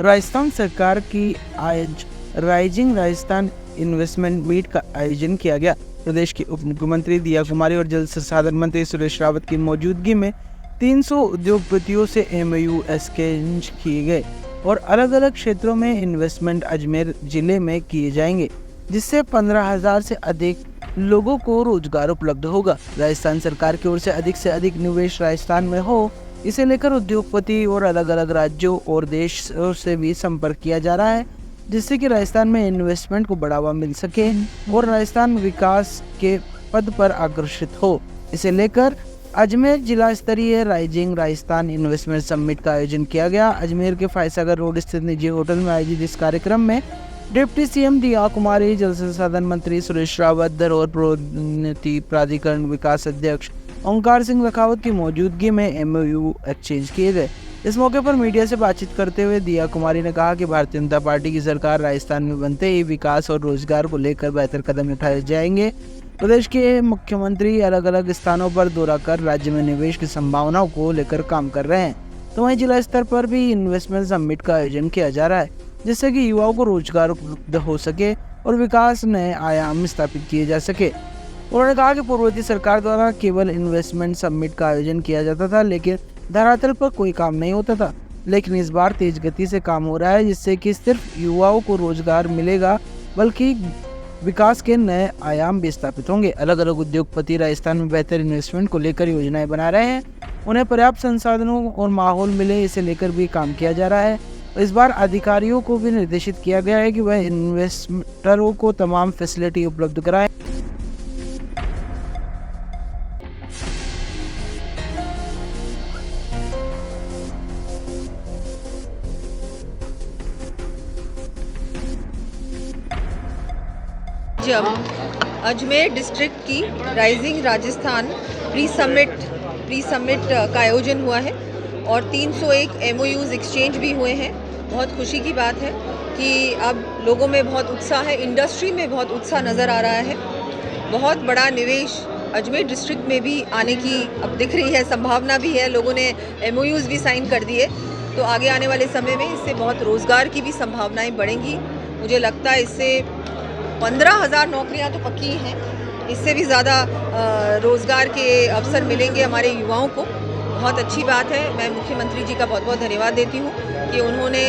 राजस्थान सरकार की आज राइजिंग राजस्थान इन्वेस्टमेंट मीट का आयोजन किया गया। प्रदेश की उप मुख्यमंत्री दिया कुमारी और जल संसाधन मंत्री सुरेश रावत की मौजूदगी में 300 उद्योगपतियों से एमओयू एक्सचेंज किए गए और अलग अलग क्षेत्रों में इन्वेस्टमेंट अजमेर जिले में किए जाएंगे, जिससे 15,000 से अधिक लोगों को रोजगार उपलब्ध होगा। राजस्थान सरकार की ओर से अधिक निवेश राजस्थान में हो, इसे लेकर उद्योगपति और अलग अलग राज्यों और देशों से भी संपर्क किया जा रहा है, जिससे कि राजस्थान में इन्वेस्टमेंट को बढ़ावा मिल सके और राजस्थान विकास के पद पर आकर्षित हो। इसे लेकर अजमेर जिला स्तरीय राइजिंग राजस्थान इन्वेस्टमेंट समिट का आयोजन किया गया। अजमेर के फायसागर रोड स्थित निजी होटल में आयोजित इस कार्यक्रम में डिप्टी सीएम दिया कुमारी, जल संसाधन मंत्री सुरेश रावत, धरोहर प्रोन्नति प्राधिकरण विकास अध्यक्ष ओंकार सिंह लखावत की मौजूदगी में एमओयू एक्सचेंज किए गए। इस मौके पर मीडिया से बातचीत करते हुए दिया कुमारी ने कहा कि भारतीय जनता पार्टी की सरकार राजस्थान में बनते ही विकास और रोजगार को लेकर बेहतर कदम उठाए जाएंगे। प्रदेश के मुख्यमंत्री अलग अलग स्थानों पर दौरा कर राज्य में निवेश की संभावनाओं को लेकर काम कर रहे हैं, तो वहीं जिला स्तर पर भी इन्वेस्टमेंट समिट का आयोजन किया जा रहा है, जिससे कि युवाओं को रोजगार उपलब्ध हो सके और विकास नए आयाम स्थापित किए जा सके। उन्होंने कहा कि पूर्ववर्ती सरकार द्वारा केवल इन्वेस्टमेंट समिट का आयोजन किया जाता था, लेकिन धरातल पर कोई काम नहीं होता था। लेकिन इस बार तेज गति से काम हो रहा है, जिससे कि सिर्फ युवाओं को रोजगार मिलेगा बल्कि विकास के नए आयाम भी स्थापित होंगे। अलग अलग उद्योगपति राजस्थान में बेहतर इन्वेस्टमेंट को लेकर योजनाएं बना रहे हैं, उन्हें पर्याप्त संसाधनों और माहौल मिले, इसे लेकर भी काम किया जा रहा है। इस बार अधिकारियों को भी निर्देशित किया गया है कि वह इन्वेस्टरों को तमाम फैसिलिटी उपलब्ध कराएं। जब अजमेर डिस्ट्रिक्ट की राइजिंग राजस्थान प्री समिट का आयोजन हुआ है और 301 एमओयूज एक्सचेंज भी हुए हैं। बहुत खुशी की बात है कि अब लोगों में बहुत उत्साह है, इंडस्ट्री में बहुत उत्साह नज़र आ रहा है। बहुत बड़ा निवेश अजमेर डिस्ट्रिक्ट में भी आने की अब दिख रही है, संभावना भी है। लोगों ने एमओयूज भी साइन कर दिए, तो आगे आने वाले समय में इससे बहुत रोज़गार की भी संभावनाएं बढ़ेंगी। मुझे लगता है इससे 15,000 नौकरियां तो पक्की हैं, इससे भी ज़्यादा रोज़गार के अवसर मिलेंगे हमारे युवाओं को। बहुत अच्छी बात है। मैं मुख्यमंत्री जी का बहुत बहुत धन्यवाद देती हूँ कि उन्होंने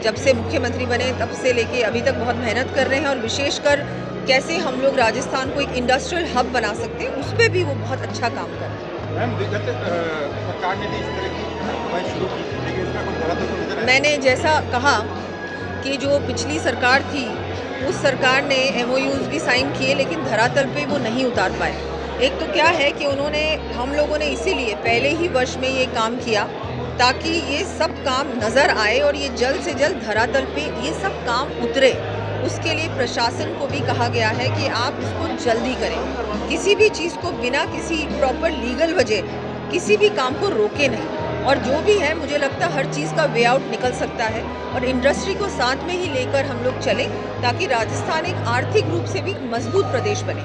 जब से मुख्यमंत्री बने तब से लेके अभी तक बहुत मेहनत कर रहे हैं और विशेषकर कैसे हम लोग राजस्थान को एक इंडस्ट्रियल हब बना सकते हैं, उस पर भी वो बहुत अच्छा काम कर रहे हैं। मैंने जैसा कहा कि जो पिछली सरकार थी उस सरकार ने एमओयूज भी साइन किए, लेकिन धरातल पे वो नहीं उतार पाए। एक तो क्या है कि हम लोगों ने इसीलिए पहले ही वर्ष में ये काम किया ताकि ये सब काम नज़र आए और ये जल्द से जल्द धरातल पे ये सब काम उतरे। उसके लिए प्रशासन को भी कहा गया है कि आप इसको जल्दी करें, किसी भी चीज़ को बिना किसी प्रॉपर लीगल वजह किसी भी काम को रोके नहीं। और जो भी है, मुझे लगता है हर चीज़ का वे आउट निकल सकता है और इंडस्ट्री को साथ में ही लेकर हम लोग चलें ताकि राजस्थान एक आर्थिक रूप से भी मजबूत प्रदेश बने।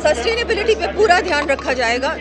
सस्टेनेबिलिटी पे पूरा ध्यान रखा जाएगा।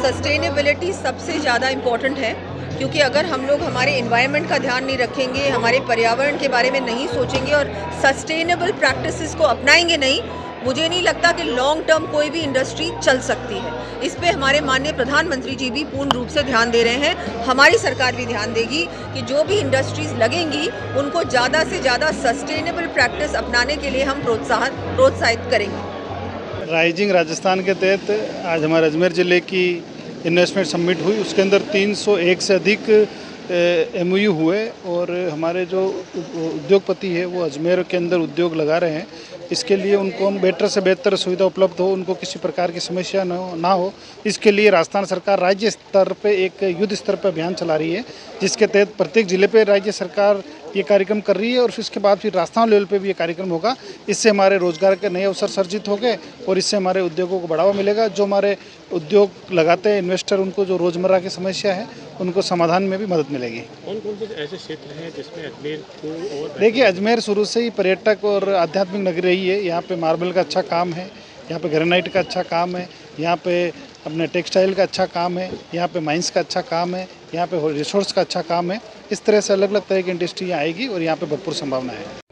सस्टेनेबिलिटी सबसे ज़्यादा इम्पोर्टेंट है, क्योंकि अगर हम लोग हमारे एनवायरनमेंट का ध्यान नहीं रखेंगे, हमारे पर्यावरण के बारे में नहीं सोचेंगे और सस्टेनेबल प्रैक्टिसेस को अपनाएंगे नहीं, मुझे नहीं लगता कि लॉन्ग टर्म कोई भी इंडस्ट्री चल सकती है। इस पे हमारे माननीय प्रधानमंत्री जी भी पूर्ण रूप से ध्यान दे रहे हैं। हमारी सरकार भी ध्यान देगी कि जो भी इंडस्ट्रीज लगेंगी उनको ज़्यादा से ज़्यादा सस्टेनेबल प्रैक्टिस अपनाने के लिए हम प्रोत्साहित करेंगे। राइजिंग राजस्थान के तहत आज हमारे अजमेर ज़िले की इन्वेस्टमेंट समिट हुई। उसके अंदर 301 से अधिक एमओयू हुए और हमारे जो उद्योगपति है वो अजमेर के अंदर उद्योग लगा रहे हैं। इसके लिए उनको हम बेहतर से बेहतर सुविधा उपलब्ध हो, उनको किसी प्रकार की समस्या ना हो, इसके लिए राजस्थान सरकार राज्य स्तर पे एक युद्ध स्तर पर अभियान चला रही है, जिसके तहत प्रत्येक जिले पे राज्य सरकार ये कार्यक्रम कर रही है और फिर उसके बाद फिर राजस्थान लेवल पे भी ये कार्यक्रम होगा। इससे हमारे रोजगार के नए अवसर सर्जित हो गए और इससे हमारे उद्योगों को बढ़ावा मिलेगा। जो हमारे उद्योग लगाते हैं इन्वेस्टर, उनको जो रोजमर्रा की समस्या है उनको समाधान में भी मदद मिलेगी। कौन कौन से ऐसे क्षेत्र हैं जिसमें अजमेर को और देखिए, अजमेर शुरू से ही पर्यटक और आध्यात्मिक नगरी रही है। यहाँ पे मार्बल का अच्छा काम है, यहाँ पे ग्रेनाइट का अच्छा काम है, यहाँ पे अपने टेक्सटाइल का अच्छा काम है, यहाँ पे माइंस का अच्छा काम है, यहाँ पे रिसोर्स का अच्छा काम है। इस तरह से अलग अलग तरह की इंडस्ट्री आएगी और यहाँ पे भरपूर संभावना है।